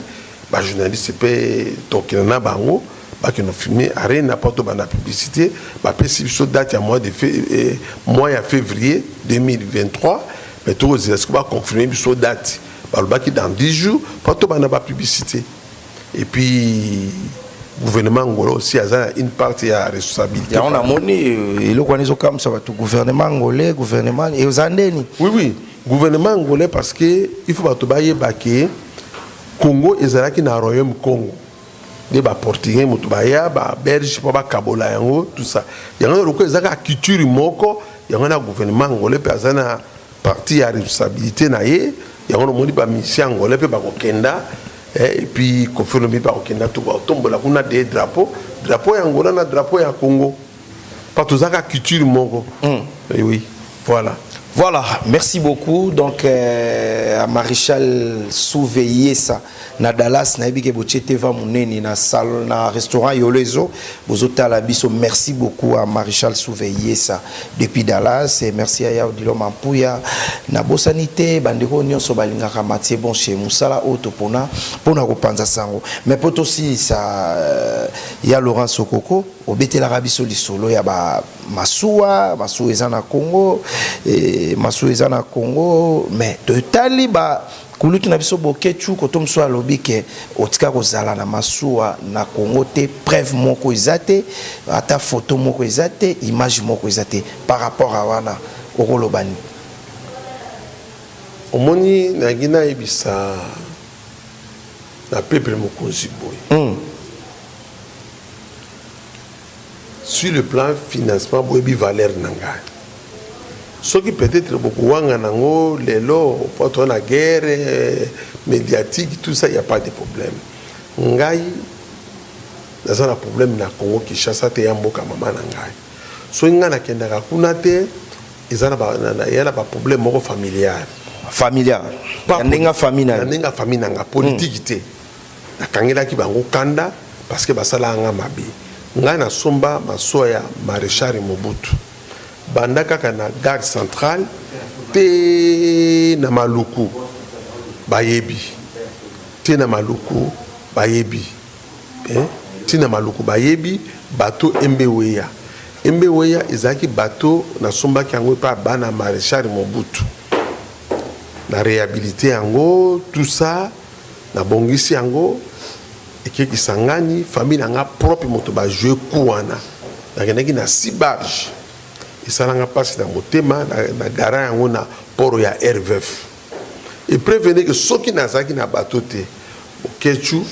Les journalistes peuvent na bango ba que nous filmer arena porte bana publicité ba pesi date à mois de février 2023 mais tout est-ce que va confirmer biso date ba le baki dans 10 jours porte bana ba publicité et puis gouvernement angolais aussi a une partie à responsabilité on a moni il organise comme ça va tout gouvernement angolais gouvernement et aux andeni oui gouvernement angolais parce que il faut ba to ba yebake Congo ezalaki na royaume Congo de ba portugais mutubaya ba belge pa ba kabola yango tout ça yango roko ezaka culture moko yango na gouvernement angolais pe azana partie ya responsabilité na ye yango moni ba mission angolais pe ba kokenda et puis confirmer ba kokenda to ba tombola kuna des drapeaux ya Angola na drapeau ya Congo pas tout ça culture moko oui Voilà, merci beaucoup. Donc, à Maréchal surveiller ça. Na Dallas, na ebike bochete va muneni na salon, na restaurant Yolezo. Bozota la biso. Merci beaucoup à Maréchal surveiller ça depuis Dallas. Et merci à Yaudilo Mampouya. Na bosanité, bandeko nyonso balinga kamatie bon chez Moussala auto pona kopanza sango. Mais poto aussi ça ya Laurent Sokoko. Obete la rabiso lisolo ya ba masuwa ezana Congo et masuwa ezana Congo mais de taliba kulutu na biso bokechu koto mso alobi ke otika kozala na masuwa na Congo te preuve moko ezate ata photo moko ezate image moko ezate par rapport à wana okolobani omoni na gina ebisa na peuple mokonzi boy sur le plan financement boyebi valeur nanga ce qui peut-être beaucoup wanga nango lelo pour la guerre médiatique tout ça il y a pas de problème ngai dans un problème na Congo Kinshasa te yamboka mama ngai so nga na kenda ka kuna te ezana ba yana ba problème moko familial familia ndinga famille ndinga famille nanga politique te nakangelaki bango kanda parce que basala nga mabe nga na somba masoya maréchal Mobutu banda kaka na gare centrale te na maluku bayebi te na maluku bayebi te na maluku bayebi bato embeweya ezaki bato na somba yango pa bana maréchal Mobutu na réhabilité yango tout ça na bongisi yango et qui sangani famille nga propre moto ba jouer kuana na na cibarge et ça nga passe dans motema na gara yango na poro ya RVF et prévenez que soki nazaki na batote okechu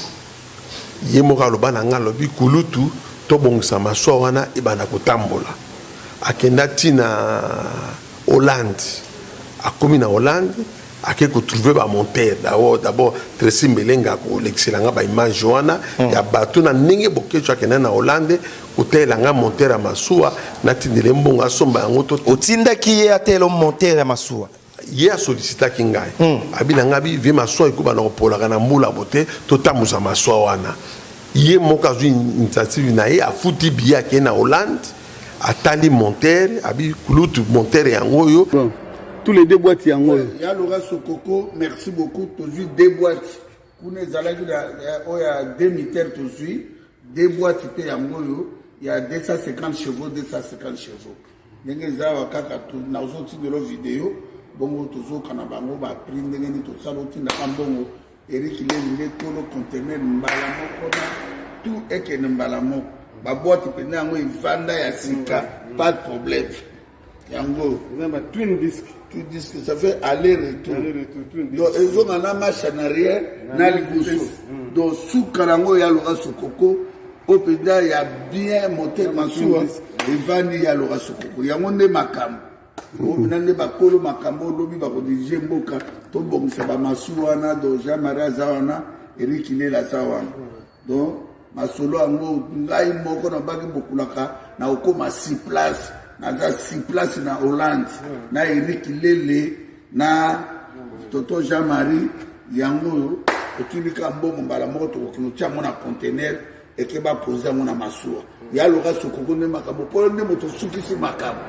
yemoka lobana nga lobi kulutu to bongisa maswa wana ibana kotambola akenda tina Hollande akomi na Hollande ake ko trouver ba monteur d'abord Tracy Mbelenga ko l'excellent ba image wana ya bato na ninge bokecho akenda na Hollande kotela nga monteur ya masuwa na tindele mbonga somba yango to otinda ki ye atelo monteur ya masuwa ye a sollicita kingai abina ngabi vi masuwa ikuba na kopola kana mbula bote to tamusa masuwa wana ye moka zu initiative na ye afuti biya ke na Hollande atali monteur abi kulutu monteur yango yo tous les deux boîtes yango ya Laura Sokoko merci beaucoup toujours deux boîtes kuna ezalaki o ya demi-terre toujours deux boîtes pe yango yo ya 250 chevaux ndenge ezala kaka na ozoti de lo vidéo bongo tozo kana bango ba prix ndenge ni to sala otinda kambongo Eric Lelinde tolo conteneur mbala moko na tout eke mbala moko ba boîte pe nango ivanda ya sika pas de problème yango twin disc ça fait aller-retour. Donc, ils ont un marche en arrière, dans les boussos. Donc, sous Karango, il y a Laura Sokoko. Au pédale, il y a bien monté ma soie. Et Vani, il y a Laura Sokoko. Il y a mon nez Makam. Il y a un bakolo Makambo, lobi bako dirige Mboka. Tout bon, c'est pas ma soie, donc Jean-Marie Zawana, Eric Ilela Zawana. Donc, ma solo en haut, ngai moko na baki bokulaka, na okoma 6 places. Naza 6 places na Hollande na Eric Lele na Toto Jean-Marie yango otulika mbongo mbala moko to kokia mona conteneur et que ba poser mona masuwa ya Laura Sokoko ne makambo polo ne moto sukisi makambo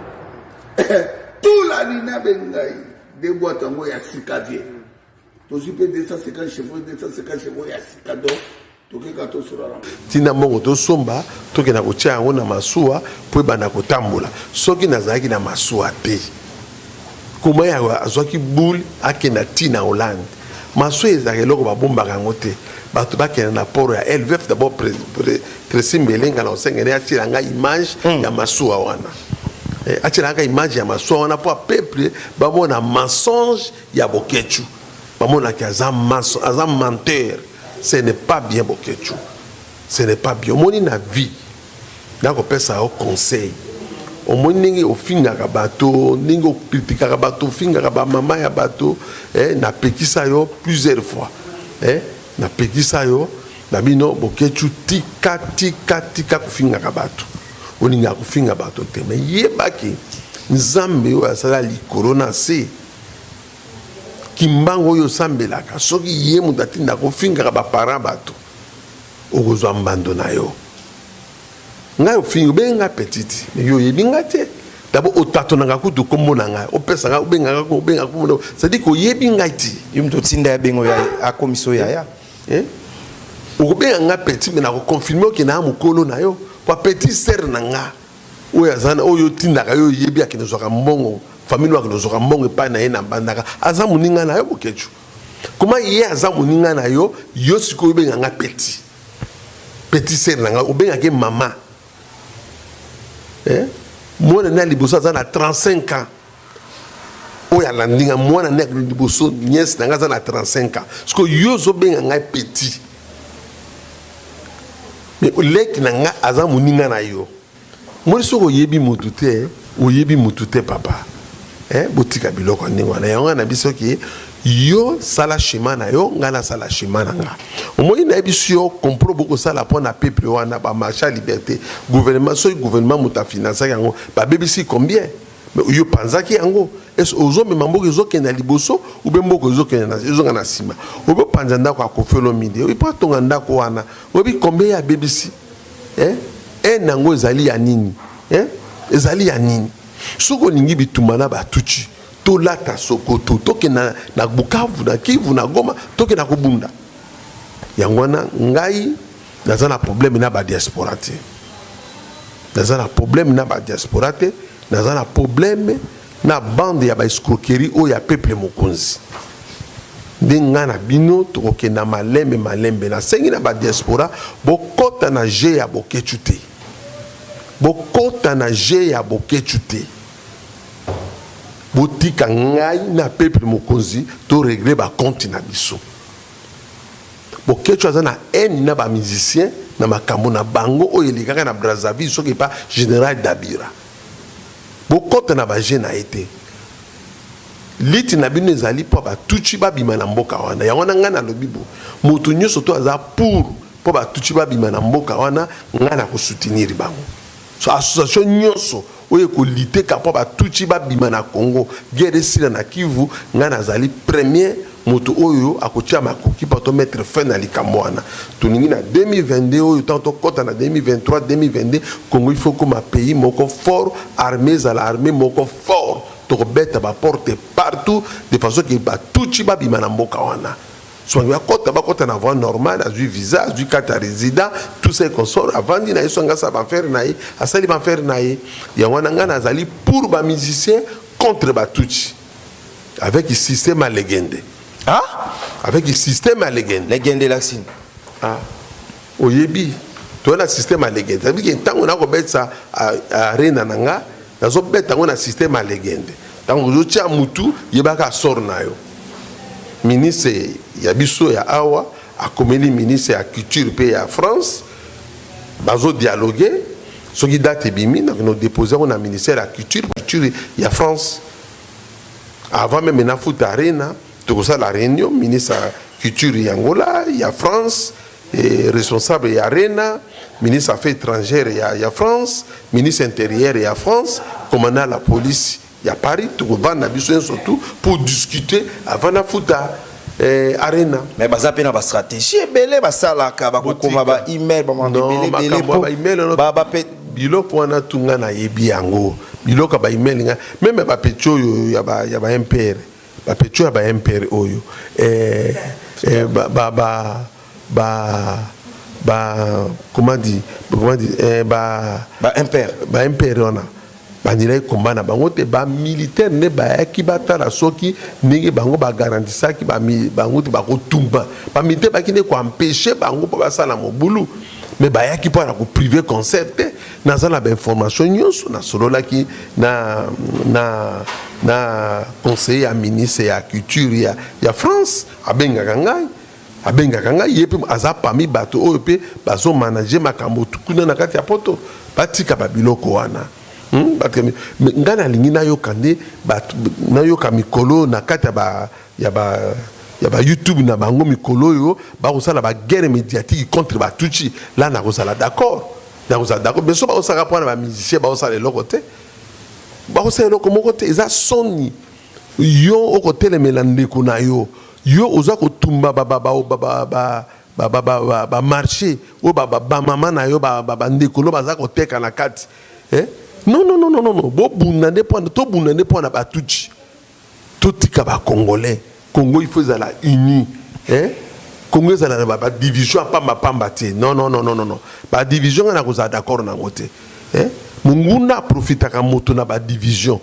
tout la lina bengai de boîte ngo ya sikavie to jipe 250 chevaux ya sikado tina mbongo to somba toke na kotia yango na masuwa po bana kotambola soki nazalaki na masuwa te koma ya azwaki boule akenda tina Hollande masuwa ezalaka eloko babombaka yango te bato bakenda na poro ya LVF d'abord Tracy Mbelenga na osengene atilanga image ya masuwa wana atilanga image ya masuwa wana po peuple bamona mensonge ya bokechu bamona ki aza menteur. Ce n'est pas bien Bokechu. Ce n'est pas bien. Au na vie. D'accord, ça au conseil. Au moins ningi au finga bateau, ningi au pitika bateau, finga ba mama ya bateau, na pekisa yo plusieurs fois. Na pekisa yo na bino Bokechu tika ku finga bateau. Oninga ku finga bateau te. Mais yebaki nzambe yo asala likolo na se. Kimbango yo sambelaka soki ye mutati ndako finga ba parents bato okozwa mbando na yo ngai ofinga benga petite yo yebinga te dabo otato nanga kutu kombo na ngai opesa nga benga ko ça dit ko yebinga ti yumto tinda ya bengo ya akomiso ya okobenga nga petite mais na ko confirmer que na mukolo na yo pa petite sœur na nga oya zana oyo tinda ka yo yebi akinozwa mbongo famille wa kinozoka mbongo pa na ye na bandaka aza muninga na yo Bokechu comment ye aza muninga na yo yo siko benga nga petit sœur na nga obenga ke mama mwana na liboso aza na 35 ans oya landinga mwana na liboso nièce na nga aza na 35 ans siko yo zo benga nga petit mais leki na nga aza muninga na yo moi soko yebi mutute oyebi mutute papa botika biloko ndingo na yango na biso ki yo sala chemin na yo ngana sala chemin na nga omoi na biso yo compro boko sala pona peuple wana ba marché liberté gouvernement so gouvernement muta finance yango ba BBC combien mais yo panzaki yango est ozo me mambo ezo kena liboso ou be mboko ezo kena ezo ngana sima obo panza ndako akofelo midi o pa tonga ndako wana obi combien ya BBC nango ezali ya nini ezali ya nini soko ningi bitumana batuchi to lata Sokoto toke na Bukavu na Kivu na Goma toke na Kubunda yangwana ngai nazana problème na ba diaspora te nazana problème na ba diaspora te nazana problème na bande ya ba escroquerie o ya peuple mokonzi ndinga na bino toke na malembe na sengi na ba diaspora bokota na je ya bokechu te bokota na je ya bokechu te botika ngai na peuple mokonzi to régler ba compte na biso bokechu azana en na ba musicien na makambo na bango o elikaka na Brazzaville soki pa général Dabira bokota na ba je na été liti na bino ezali po ba tuchi ba bima na mboka wana ya wana ngana lobibo moto nyoso to aza pour po ba tuchi ba bima na mboka wana ngana ko soutenir bango so association nyoso oye ko lité kapo ba tuchi ba bima na Congo guerre sila na Kivu ngana zali premier moto oyo akotia makoki pa to mettre fin na likambo wana tuningi na 2022 oyo tanto kota na 2023 2022 Congo il faut comme un pays moko fort armée à l'armée moko fort to beta ba porte partout de façon que ba tuchi ba bima na mboka wana so ngwa kota na voie normale a du visa a du carte résident tout ce qu'on sort avant dina yeso ngasa ba faire naï asali ba faire naï ya wana ngana zali pour ba musicien contre ba tuchi avec le système à légende avec le système à légende Laxine oyebi to na système à légende ça veut dire tango na ko betsa arena nanga nazo beta ngona système à légende tango zo tia mutu yebaka sort nayo ministre ya biso ya awa akomeli ministre ya culture pe ya France bazo dialoguer soki date bimi na no déposer on a ministère ya culture ya France avant même na foot arena tout ça la réunion ministre ya culture ya Angola ya France et responsable ya arena ministre affaires étrangères ya France ministre intérieur ya France commandant la police il y a Paris, tout le monde a besoin surtout pour discuter avant la fouta arena. Mais bah ça peine ba stratégie belé ba sala ka ba ko ba email ba mandé belé ba email ba bilo pour na tunga na yebi yango bilo ka ba email nga même ba pecho ya ba MPR ba pecho ya ba MPR oyo comment dire MPR on a bandira combat na bango te ba militaire ne ba ki batala soki ndenge bango ba garantisa ki bango te ba ko tumba ba militaire ba ki ne ko empêcher bango pa sala mobulu mais ba ya ki pa ko privé concept na za la ba information nyonso na solo la ki na conseiller ya ministre ya culture ya France abenga ngai yepe aza parmi bato oyo pe bazo manager makambo tukuna na kati ya poto batika ba biloko wana ngana lingi na yo kande na yo ka mikolo na kati ya ba YouTube na bango mikolo yo ba kosala ba guerre médiatique contre ba tuchi là na kosala d'accord mais so ba kosala pour ba musicien ba kosala le côté ba kosala le côté eza soni yo o côté le melandeko na yo oza ko tumba ba marché o ba mama na yo ba ndeko ba za ko teka na kati non bo bunande point to bunande point na batuchi to tika ba congolais Congo il faut la uni Congo ezala ba division pamba te non ba division na ko za d'accord na ngote munguna profitaka moto na ba division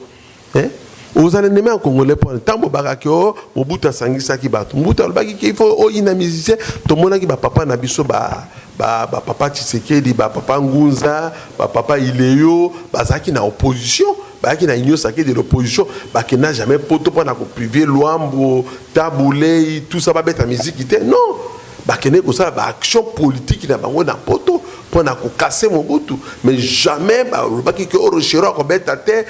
aux ennemis en congolais point tambo bakaki o mobuta sangisa ki bato mobuta lobaki il faut o ina musicien to mona ki ba papa na biso ba papa Tshisekedi ba papa Ngunza ba papa Ileyo bazaki na opposition bazaki na union sacrée de l'opposition ba qui n'a jamais poto pour na ko privé Luambo Taboulé tout ça ba beta musique te non ba kene ko ça ba action politique na bango na poto pour na ko casser Mobutu mais jamais ba lobaki que Orochero ko beta te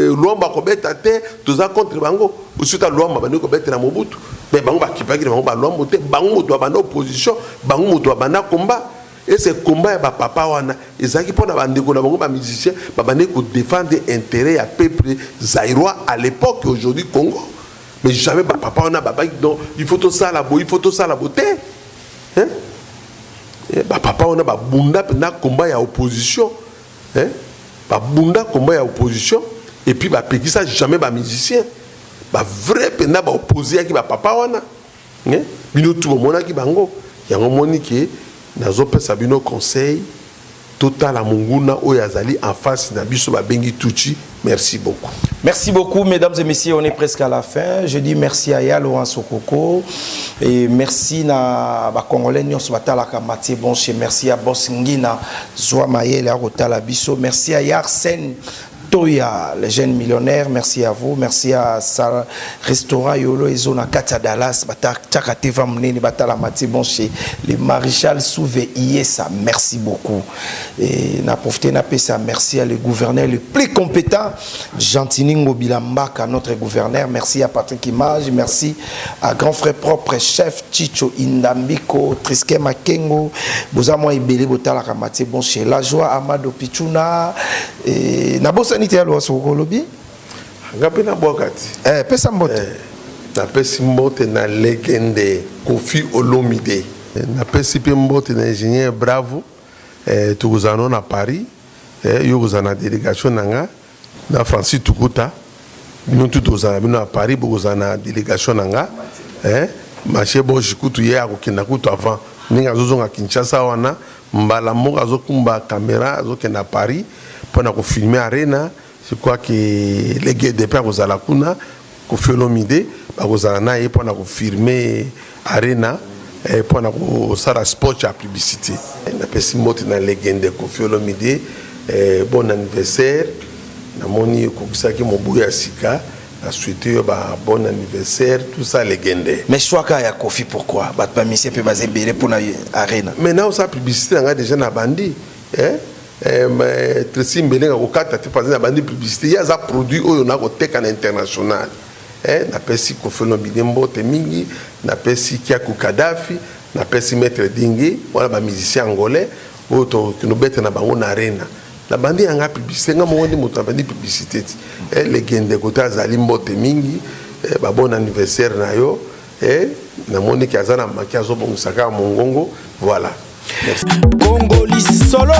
Luambo ko beta te tout ça contre bango aussi ta Luambo ba ne ko beta na Mobutu mais bango ba kipaki bango ba Luambo te bango moto ba na opposition bango moto ba na combat et c'est combat ya ba papa wana ezaki pona bandeko na bango ba musicien ba bandeko défendre intérêt ya peuple zaïrois à l'époque aujourd'hui Congo. Mais jamais ba papa wana ba donc il faut tout ça la beau, il faut tout ça la beauté. Hein? Et ba papa wana ba bunda na combat ya opposition. Hein? Ba bunda combat ya opposition et puis ba peki ça jamais ba musicien. Ba vrai pena ba opposé ki ba papa wana. Hein? Bino tout mona ki bango. Ya ngomoni ki nazo pesa bino conseil total à munguna oyazali en face na biso ba bengi tuchi. Merci beaucoup. Merci beaucoup, mesdames et messieurs. On est presque à la fin. Je dis merci à Ya Laurent Sokoko et merci à Congolais Nyons Batalaka Mathieu Bonche. Merci à Boss Ngina Zoa Mayele Arotala Biso. Merci à Yarsen Toya, les jeunes millionnaires. Merci à vous. Merci à Sarah Restaurant Yolo et Zona Katia Dallas. Tchakateva Mneni Batala Mathieu Bonche. Les maréchal Souvé Iesa. Merci beaucoup. Et n'a profité n'a pas ça. Merci à le gouverneur le plus compétent, Jantiningo Bilambaka, notre gouverneur. Merci à Patrick Image. Merci à grand frère propre, chef Chicho Indambiko, Triske Makengo, Bozamo Ibele Botala Mathieu Bonche. La joie Amado Pichuna. Et Nabosa Nite Alo Sokolobi. Ngapena Bokati. Pesa mbote. Na pesi mbote na légende Kofi Olomide. Na pesi pe mbote na ingénieur Bravo. Tukuzano na Paris. Yokuzana délégation nanga na Francis Tukuta. Bino tutuzana bino na Paris bokuzana délégation nanga. Marché bon jikutu ye akokenda kutu avant. Ninga zozonga Kinshasa wana mbala moko azokumba caméra azokenda Paris pour na ko filmer arena. Je crois que les gars de père aux alakuna Kofi Olomide bakozala na ye pour na ko filmer arena et pour na ko sala sport ya publicité. Na pesi moti na légende Kofi Olomide bon anniversaire na moni kokisaki mobuya sika a souhaité bon anniversaire tout ça légende. Mais choika ya Kofi pourquoi? Bat pas monsieur peut baser belé pour na arena. Maintenant ça publicité nga déjà na bandi mais Tracy Mbele ko kata te passer na bandi publicité ya za produit oyo na ko teka na international. Na pesi Kofi Olomide mbote mingi na pesi Kiaku Kadhafi na pesi Maître Dingue wala ba musicien angolais oto kinobete na bango na arena. La bandi yanga publicité nga mo ndi moto bandi publicité légende kota azali mbote mingi ba bon anniversaire na yo na moni ki azana maki azobongisa ka mongongo voilà. Merci. Congoli solo